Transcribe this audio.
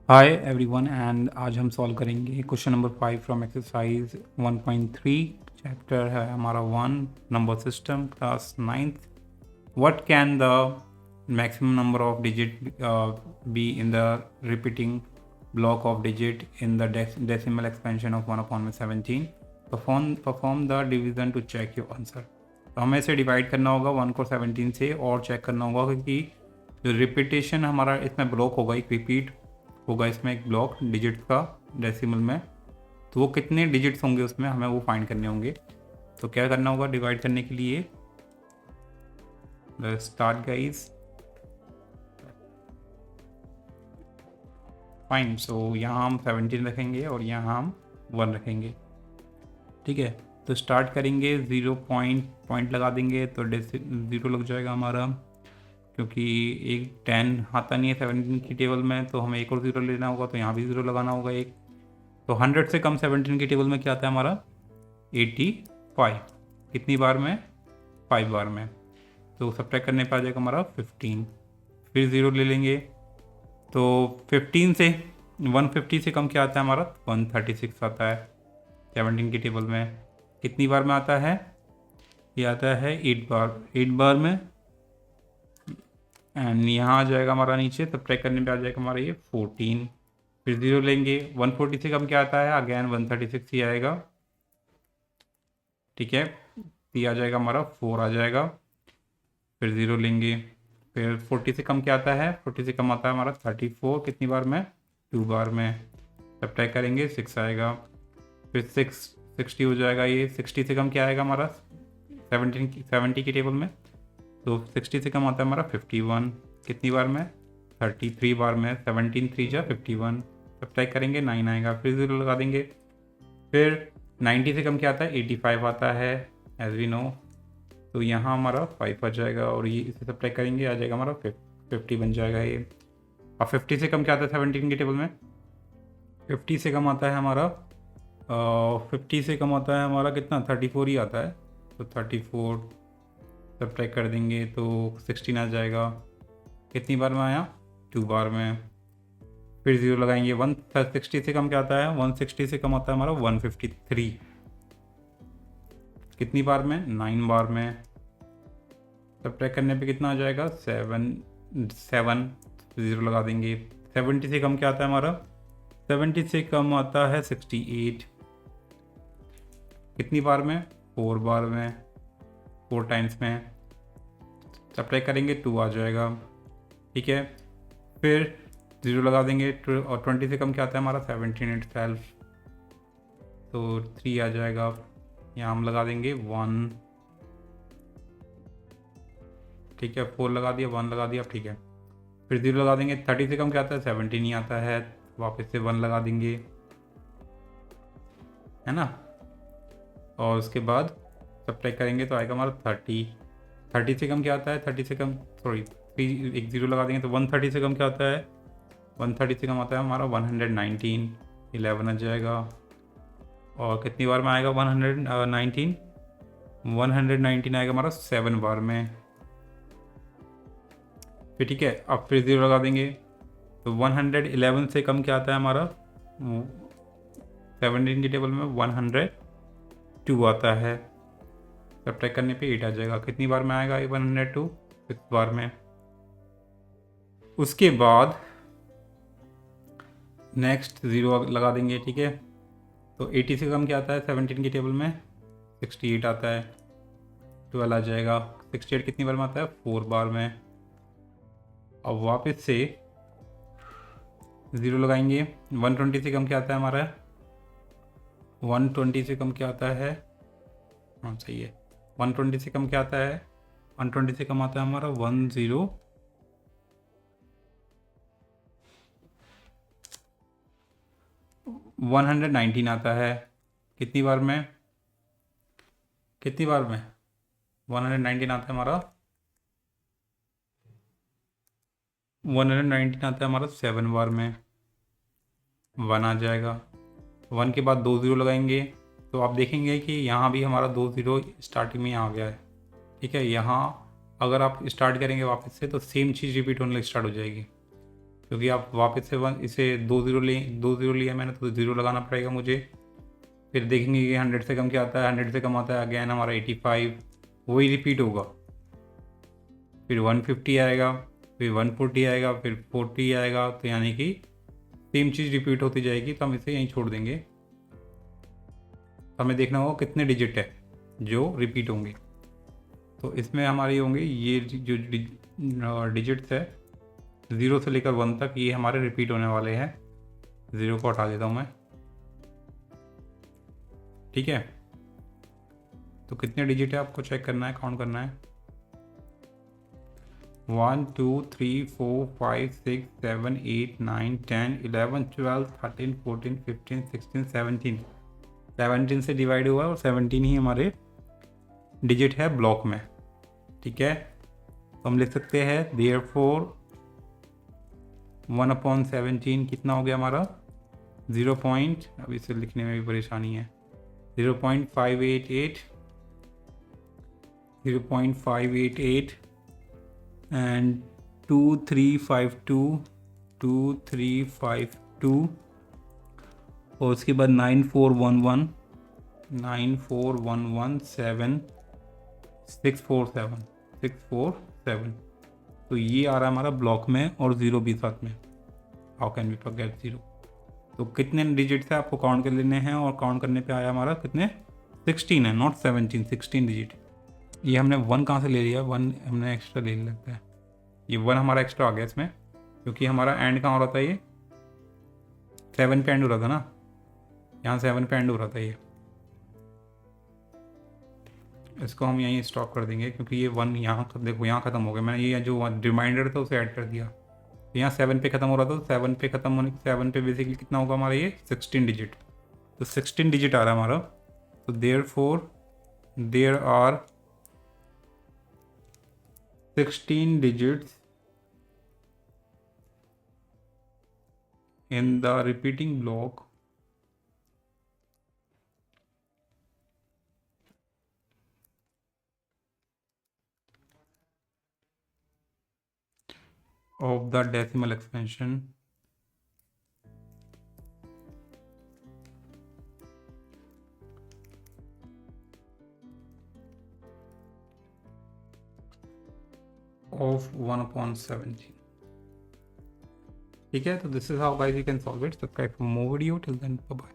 Hi everyone and आज हम solve करेंगे question number 5 from exercise 1.3। Chapter है हमारा 1 number system class 9th। What can the maximum number of digit be in the repeating block of digit in the decimal expansion of 1/17। Perform the division to check your answer. तो हमें इसे divide करना होगा 1 को 17 से और check करना होगा क्योंकि जो रिपीटेशन हमारा इसमें ब्लॉक होगा, एक रिपीट होगा इसमें एक ब्लॉक डिजिट का डेसिमल में, तो वो कितने डिजिट्स होंगे उसमें हमें वो फाइंड करने होंगे। तो क्या करना होगा डिवाइड करने के लिए, स्टार्ट गाइस। फाइन, सो यहाँ हम 17 रखेंगे और यहाँ हम 1 रखेंगे। ठीक है, तो स्टार्ट करेंगे 0 पॉइंट लगा देंगे तो 0 लग जाएगा हमारा, क्योंकि एक 10 आता नहीं है 17 की टेबल में, तो हमें एक और 0 लेना होगा, तो यहाँ भी 0 लगाना होगा एक। तो 100 से कम 17 की टेबल में क्या आता है हमारा 85। कितनी बार में? 5 बार में। तो सब्ट्रैक्ट करने पर आ जाएगा हमारा 15। फिर 0 ले लेंगे, तो 15 से 150 से कम क्या आता है हमारा 136 आता है 17 की टेबल में। कितनी बार में आता है? ये आता है 8 बार में। एंड यहाँ आ जाएगा हमारा नीचे, सब्ट्रैक्ट करने पे आ जाएगा हमारा ये 14। फिर 0 लेंगे, 140 से कम क्या आता है? अगेन 136 ही आएगा। ठीक है, ये आ जाएगा हमारा 4 आ जाएगा। फिर 0 लेंगे, फिर 40 से कम क्या आता है? 40 से कम आता है हमारा 34। कितनी बार में? 2 बार में। सब्ट्रैक्ट करेंगे 6 आएगा। फिर 60 हो जाएगा ये। 60 से कम क्या आएगा हमारा 70 की टेबल में? तो 60 से कम आता है हमारा 51। कितनी बार में? 33 बार में। 17 3 जा 51। सब्ट्रैक्ट करेंगे 9 आएगा। फिर 0 लगा देंगे। फिर 90 से कम क्या आता है? 85 आता है एज वी नो। तो यहाँ हमारा 5 आ जाएगा और ये इसे सब्ट्रैक्ट करेंगे आ जाएगा हमारा 50 बन जाएगा ये। और 50 से कम क्या आता है 17 की टेबल में? 50 से कम आता है हमारा 50 से कम आता है हमारा कितना? 34 ही आता है। तो 34 सब्ट्रैक्ट कर देंगे तो 16 आ जाएगा। कितनी बार में आया? 2 बार में। फिर 0 लगाएंगे। 160 से कम क्या आता है? 160 से कम आता है हमारा 153। कितनी बार में? 9 बार में। सब्ट्रैक्ट करने पे कितना आ जाएगा? 7 0 लगा देंगे। 70 से कम क्या आता है हमारा? 70 से कम आता है 68। कितनी बार में? 4 बार में, 4 टाइम्स में। सब्ट्रैक्ट करेंगे 2 आ जाएगा। ठीक है, फिर 0 लगा देंगे और 20 से कम क्या आता है हमारा? 17 itself। तो 3 आ जाएगा। यहाँ हम लगा देंगे 1। ठीक है, 4 लगा दिया, 1 लगा दिया। ठीक है, फिर 0 लगा देंगे। 30 से कम क्या आता है? 17 ही आता है। वापस से 1 लगा देंगे, है ना। और उसके बाद सब्ट्रैक्ट करेंगे तो आएगा हमारा 30। 30 से कम क्या आता है? 30 से कम सॉरी एक 0 लगा देंगे तो 130 से कम क्या आता है? 130 से कम आता है हमारा 119। 11 आ जाएगा। और कितनी बार में आएगा 119? 119 आएगा हमारा 7 बार में। फिर ठीक है, अब फिर 0 लगा देंगे तो 111 से कम क्या आता है हमारा? 17 की टेबल में 102 आता है। सब्ट्रैक्ट करने पे 8 आ जाएगा। कितनी बार में आएगा 102? 6 बार में। उसके बाद नेक्स्ट 0 लगा देंगे। ठीक है, तो 80 से कम क्या आता है 17 की टेबल में? 68 आता है। 12 आ जाएगा। 68 कितनी बार में आता है? 4 बार में। अब वापस से 0 लगाएंगे। 120 से कम क्या आता है हमारा? 120 से कम क्या आता है? हाँ सही है, 120 से कम क्या आता है? 120 से कम आता है हमारा 119 आता है। कितनी बार में? कितनी बार में 119 आता है हमारा? 119 आता है हमारा 7 बार में। 1 आ जाएगा। 1 के बाद 2 0 लगाएंगे तो आप देखेंगे कि यहाँ भी हमारा 2 0 स्टार्टिंग में आ गया है। ठीक है, यहाँ अगर आप स्टार्ट करेंगे वापस से तो सेम चीज़ रिपीट होने स्टार्ट हो जाएगी। क्योंकि आप वापस से इसे 2 ज़ीरो लिया मैंने, तो 0 लगाना पड़ेगा मुझे। फिर देखेंगे कि 100 से कम क्या आता है, 100 से कम आता है अगेन हमारा 85, वही रिपीट होगा। फिर 150 आएगा, फिर 140 आएगा, फिर 40 आएगा, तो यानी कि सेम चीज़ रिपीट होती जाएगी। तो हम इसे यहीं छोड़ देंगे। तो हमें देखना होगा कितने डिजिट है जो रिपीट होंगे। तो इसमें हमारे होंगे ये जो डिजिट्स है 0 से लेकर 1 तक, ये हमारे रिपीट होने वाले हैं। 0 को हटा देता हूँ मैं, ठीक है। तो कितने डिजिट है आपको चेक करना है, काउंट करना है। 1 2 3 4 5 6 7 8 9 10 11 12 13 14 15 16 17 17 से डिवाइड हुआ और 17 ही हमारे डिजिट है ब्लॉक में, ठीक है। तो हम लिख सकते हैं देयरफॉर 1/17 कितना हो गया हमारा 0 पॉइंट, अब इसे लिखने में भी परेशानी है, 0.588 0.588 एंड 2352 और उसके बाद 9411 तो ये आ रहा है हमारा ब्लॉक में और 0 भी साथ में। How can we forget 0। तो कितने डिजिट से आपको काउंट कर लेने हैं, और काउंट करने पे आया हमारा कितने 16 है, नॉट 17, 16 डिजिट। ये हमने 1 कहाँ से ले लिया, 1 हमने एक्स्ट्रा ले लगता है, ये 1 हमारा एक्स्ट्रा आ गया इसमें, क्योंकि हमारा एंड कहाँ हो रहा था, ये 7 पे एंड हो रहा था ना, यहाँ 7 पे एंड हो रहा था ये। इसको हम यहीं स्टॉप कर देंगे, क्योंकि ये 1 यहाँ देखो यहाँ ख़त्म हो गया। मैंने ये जो रिमाइंडर था उसे ऐड कर दिया, तो यहाँ 7 पे ख़त्म हो रहा था, तो 7 पे ख़त्म होने 7 पे बेसिकली कितना होगा हमारा ये 16 डिजिट। तो 16 डिजिट आ रहा है हमारा। तो therefore there are 16 digits in the repeating block of the decimal expansion of 1/17। ठीक है, तो this is how guys you can solve it. Subscribe for more video, till then bye bye.